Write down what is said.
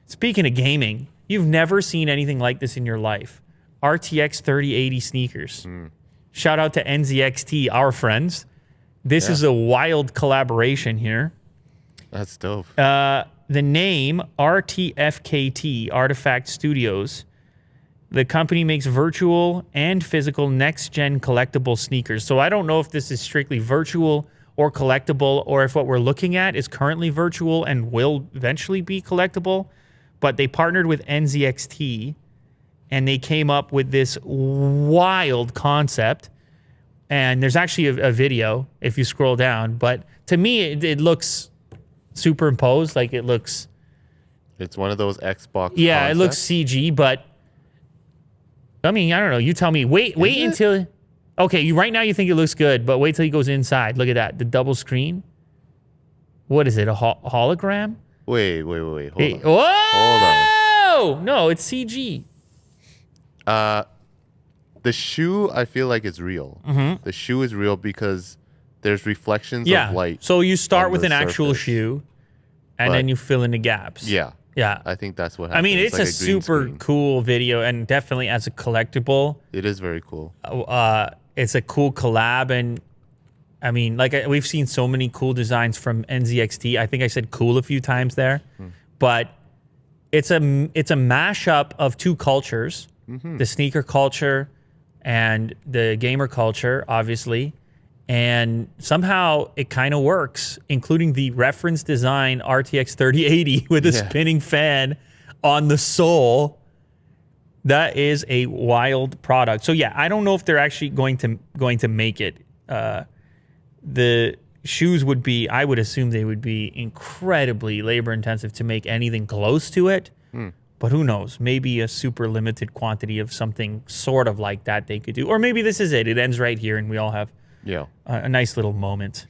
Speaking of gaming, you've never seen anything like this in your life. RTX 3080 sneakers. Shout out to NZXT, our friends. This is a wild collaboration here. That's dope. The name RTFKT, Artifact Studios. The company makes virtual and physical next-gen collectible sneakers. So I don't know if this is strictly virtual or collectible, or if what we're looking at is currently virtual and will eventually be collectible. But they partnered with NZXT, and they came up with this wild concept. And there's actually a video if you scroll down. But to me, it looks superimposed. Like it looks... It's one of those Xbox Yeah, concepts. it looks CG, but... I mean, I don't know. You tell me. Wait until... Okay, right now you think it looks good, but wait till he goes inside. Look at that. The double screen. What is it, a hologram? Wait. Hold on. Whoa! Hold on. No, it's CG. The shoe, I feel like it's real. The shoe is real because there's reflections of light. So you start on with the an actual surface. shoe, and then you fill in the gaps. Yeah. Yeah. I think that's what I happened. mean, it's like a green super screen. cool video, and definitely as a collectible, It is very cool. it's a cool collab. And I mean, like we've seen so many cool designs from NZXT. I think I said cool a few times there, but it's a mashup of two cultures, the sneaker culture and the gamer culture, obviously. And somehow it kind of works, including the reference design RTX 3080 with a spinning fan on the sole. That is a wild product. So yeah, I don't know if they're actually going to make it. The shoes would be, I would assume they would be incredibly labor intensive to make anything close to it. But who knows? Maybe a super limited quantity of something sort of like that they could do. Or maybe this is it. It ends right here and we all have a nice little moment.